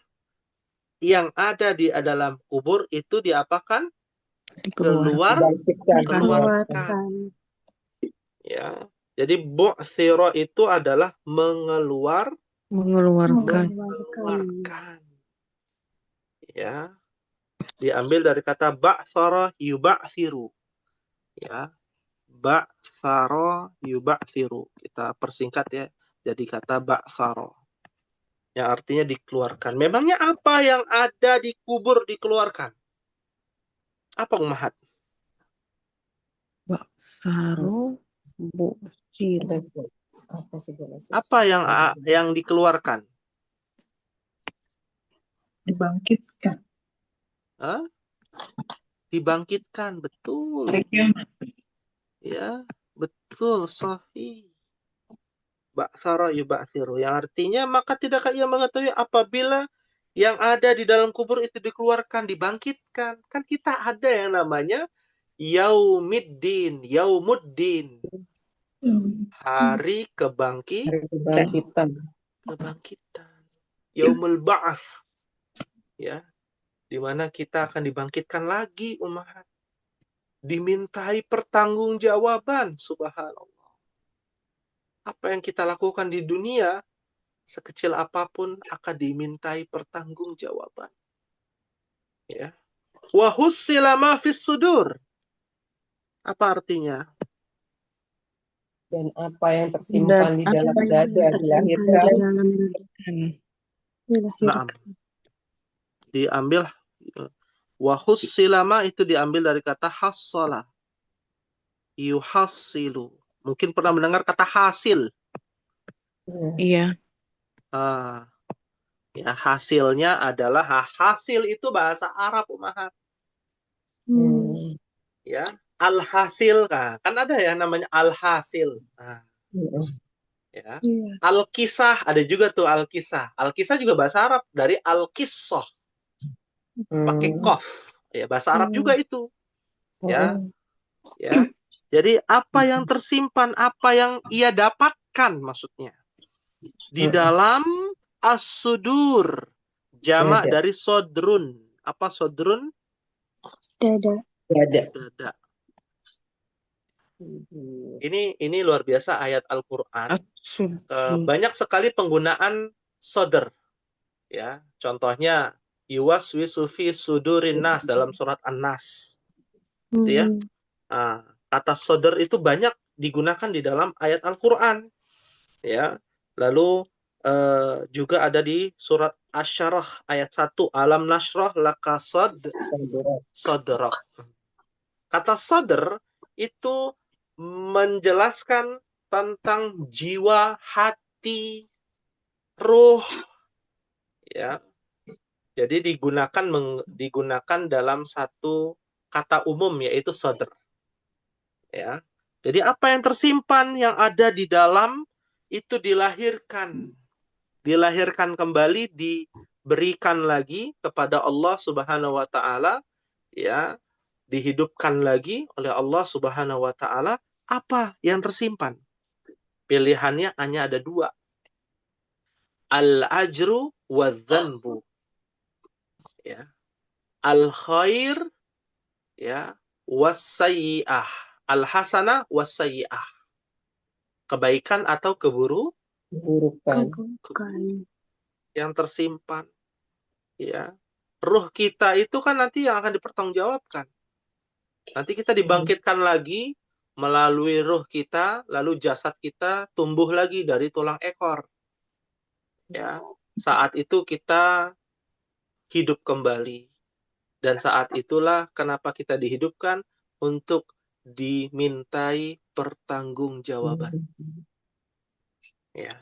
yang ada di dalam kubur itu diapakan? Dikeluarkan. Ya. Jadi bu'thira itu adalah mengeluarkan. Ya. Diambil dari kata ba'thara yuba'thiru. Ya. Ba'thara yuba'thiru. Kita persingkat ya. Jadi kata ba'thara. Yang artinya dikeluarkan. Memangnya apa yang ada di kubur dikeluarkan? Apa Umahat?
Ba'thara bu'thira.
Apa yang dikeluarkan?
Dibangkitkan.
Hah? Dibangkitkan, betul. Ya, betul, sahih. Ba'thara yuba'thiru. Yang artinya, maka tidakkah ia mengetahui apabila yang ada di dalam kubur itu dikeluarkan, dibangkitkan. Kan kita ada yang namanya Yaumiddin, Yaumuddin. Hari kebangkitan. Yaumul Ba'ats. Ya. Di mana kita akan dibangkitkan lagi, Umahat. Dimintai pertanggungjawaban, subhanallah. Apa yang kita lakukan di dunia, sekecil apapun akan dimintai pertanggungjawaban. Ya. Wa hussila ma fis sudur. Apa artinya?
Dan apa yang tersimpan di dalam dada dilahirkan.
Nah, diambil wa hussila ma itu diambil dari kata hassala. Yuhassilu. Mungkin pernah mendengar kata hasil.
Iya.
Ya, hasilnya adalah hasil itu bahasa Arab Umahat. Ya, alhasil, kan ada ya namanya alhasil. Nah, ya.
Iya.
Al-kisah, ada juga tuh al-kisah. Al-kisah juga bahasa Arab, dari al-kisah. Pakai kof. Ya, bahasa Arab juga itu. Ya. Ya. Jadi apa yang tersimpan, apa yang ia dapatkan maksudnya. Di dalam as-sudur. Jamak dari sodrun. Apa sodrun?
Dada.
Dada. Ini luar biasa ayat Al-Quran. Banyak sekali penggunaan sodr. Ya, contohnya yuwaswisu fi sudurin nas dalam surat An-Nas. Gitu ya. Nah, kata sodr itu banyak digunakan di dalam ayat Al-Quran. Ya. Lalu juga ada di surat Asy-Syarah ayat 1, alam nashrah laka sodrak. Kata sodr itu menjelaskan tentang jiwa, hati, ruh, ya. Jadi digunakan dalam satu kata umum, yaitu sodr. Ya. Jadi apa yang tersimpan, yang ada di dalam itu dilahirkan kembali, diberikan lagi kepada Allah Subhanahu wa taala, ya, dihidupkan lagi oleh Allah Subhanahu wa taala. Apa yang tersimpan? Pilihannya hanya ada dua. Al-ajru wadzanbu. Ya. Al-khair, ya, wasayyi'ah. Al-hasanah wasayyi'ah. Kebaikan atau keburukan. Yang tersimpan. Ya. Ruh kita itu kan nanti yang akan dipertanggungjawabkan. Nanti kita dibangkitkan lagi melalui ruh kita, lalu jasad kita tumbuh lagi dari tulang ekor. Ya. Saat itu kita hidup kembali. Dan saat itulah kenapa kita dihidupkan, untuk dimintai pertanggungjawaban. Ya.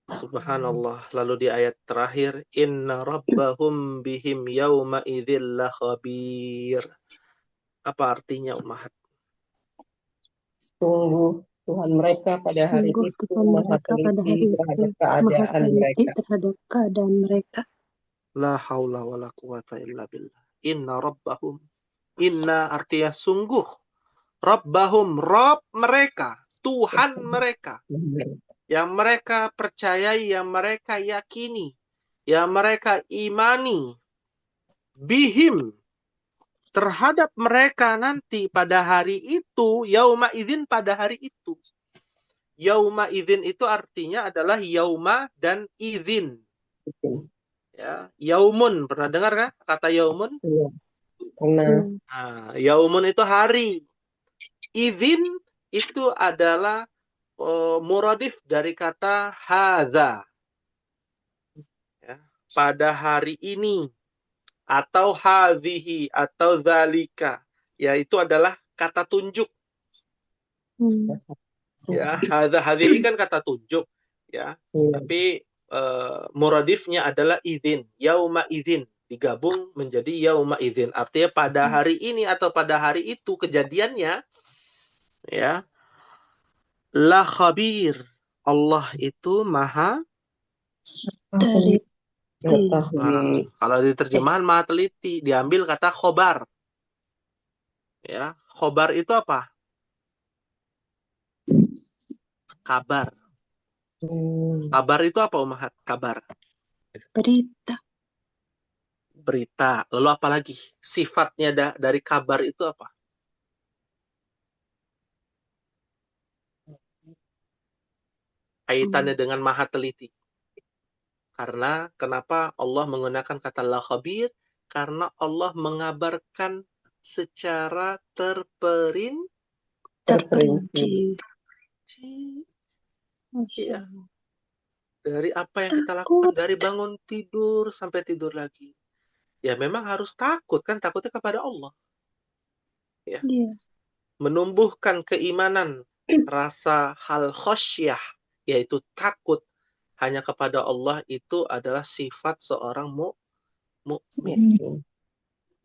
Subhanallah. Lalu di ayat terakhir, inna rabbahum bihim yawma idzil lakhabir. Apa artinya, Ummahat?
Sungguh Tuhan mereka pada hari itu maha teliti terhadap keadaan mereka.
La haula wa la quwata illa billah. Inna rabbahum. Inna artinya sungguh. Rabbahum, Rabb mereka. Tuhan mereka. Yang mereka percayai, yang mereka yakini, yang mereka imani. Bihim. Terhadap mereka nanti pada hari itu. Yauma idzin, pada hari itu. Yauma idzin itu artinya adalah yauma dan idzin. Ya, yaumun, pernah dengar kan kata yaumun? Nah, yaumun itu hari. Idzin itu adalah muradif dari kata hadza. Ya, pada hari ini, atau hadhihi, atau zalika. Ya, itu adalah kata tunjuk. Ya, hadza, hadhihi kan kata tunjuk. Ya, tapi muradifnya adalah idzin, yauma idzin, digabung menjadi yauma idzin. Artinya pada hari ini atau pada hari itu kejadiannya, ya. La khabir. Allah itu maha teliti. Kalau di terjemahan maha teliti, diambil kata khobar. Ya, khobar itu apa? Kabar. Kabar itu apa, Ummahat? Kabar.
Berita.
Berita. Lalu apa lagi? Sifatnya dari kabar itu apa? Kaitannya dengan maha teliti. Karena kenapa Allah menggunakan kata la khabir? Karena Allah mengabarkan secara terperinci. Ya. Dari apa yang kita lakukan, dari bangun tidur sampai tidur lagi. Ya memang harus takut kan, takutnya kepada Allah. Ya. Menumbuhkan keimanan, rasa hal khosyah, yaitu takut hanya kepada Allah, itu adalah sifat seorang mukmin.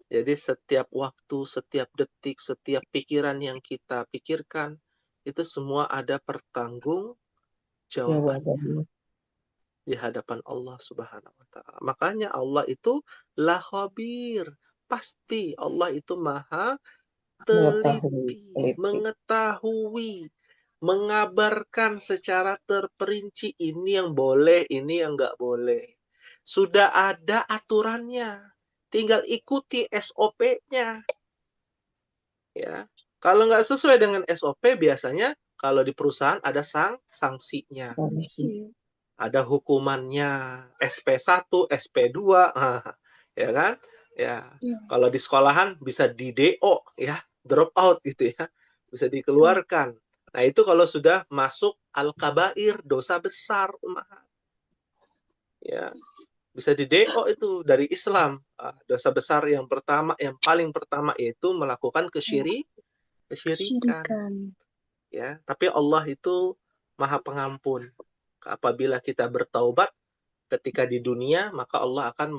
Jadi setiap waktu, setiap detik, setiap pikiran yang kita pikirkan, itu semua ada pertanggungjawabannya di hadapan Allah Subhanahu wa Ta'ala. Makanya Allah itu la khabir. Pasti Allah itu maha teliti, mengetahui, mengabarkan secara terperinci ini yang boleh, ini yang nggak boleh. Sudah ada aturannya. Tinggal ikuti SOP-nya. Ya. Kalau nggak sesuai dengan SOP, biasanya kalau di perusahaan ada sanksinya. Ada hukumannya, SP1, SP2, ya kan? Ya. Kalau di sekolahan bisa di DO, ya, drop out gitu ya. Bisa dikeluarkan. Nah, itu kalau sudah masuk al-kabair, dosa besar, ya. Bisa di DO itu dari Islam. Dosa besar yang pertama, yang paling pertama yaitu melakukan kesyirikan. Ya, tapi Allah itu Maha Pengampun. Apabila kita bertaubat ketika di dunia, maka Allah akan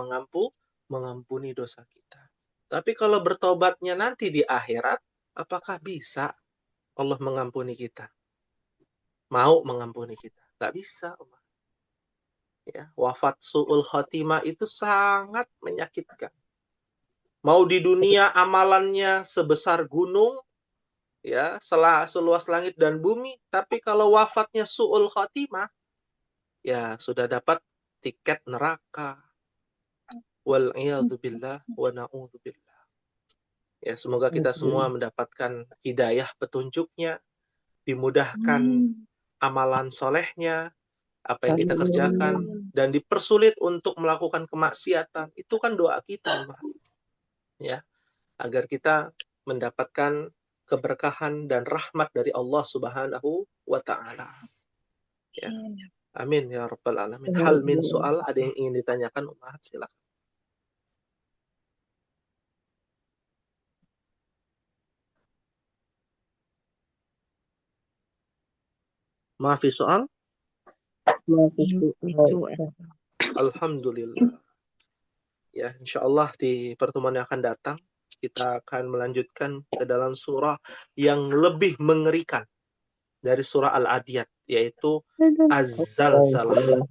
mengampuni dosa kita. Tapi kalau bertaubatnya nanti di akhirat, apakah bisa Allah mengampuni kita? Mau mengampuni kita? Nggak bisa. Ya, wafat su'ul khatimah itu sangat menyakitkan. Mau di dunia amalannya sebesar gunung, ya, seluas langit dan bumi, tapi kalau wafatnya su'ul khatimah, ya sudah dapat tiket neraka. Wal'iyadzubillah wa na'udzubillah. Ya, semoga kita semua mendapatkan hidayah petunjuknya, dimudahkan amalan solehnya, apa yang kita kerjakan, dan dipersulit untuk melakukan kemaksiatan. Itu kan doa kita, ya, agar kita mendapatkan keberkahan dan rahmat dari Allah Subhanahu wa Ta'ala. Ya. Amin ya rabbal alamin. Hal min soal, ada yang ingin ditanyakan, Ummahat? Silakan. Maafi soal? Alhamdulillah. Ya, insyaallah di pertemuan yang akan datang kita akan melanjutkan ke dalam surah yang lebih mengerikan dari surah Al-Adiyat, yaitu Az-Zalzalah.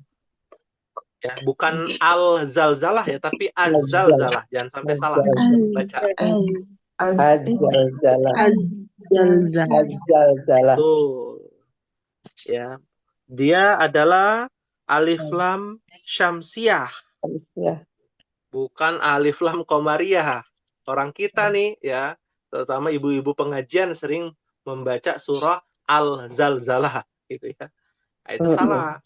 Ya, bukan Al-Zalzalah ya, tapi Az-Zalzalah. Jangan sampai salah baca.
Az-Zalzalah.
Ya. Dia adalah alif lam syamsiyah. Bukan alif lam qamariyah. Orang kita nih ya, terutama ibu-ibu pengajian sering membaca surah Al-Zalzalah gitu ya. Nah, itu salah.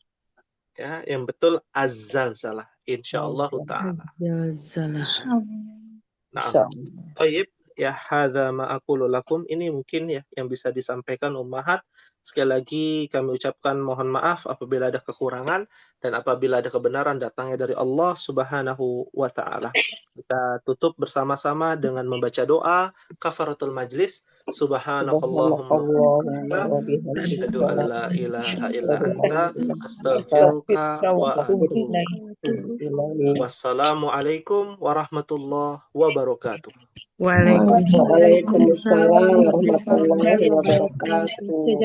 Ya, yang betul Az-Zalzalah insyaallah taala. Nah, baik ya, hadza ma aqulu lakum. Ini mungkin ya yang bisa disampaikan Ummahat. Sekali lagi kami ucapkan mohon maaf apabila ada kekurangan, dan apabila ada kebenaran datangnya dari Allah Subhanahu wa Ta'ala. Kita tutup bersama-sama dengan membaca doa kafaratul majlis. Subhanakallahumma wa bihamdika, asyhadu an la ilaha illa anta, astaghfiruka wa atubu ilaik. Wassalamualaikum warahmatullahi wabarakatuh.
Waalaikumsalam warahmatullahi wabarakatuh.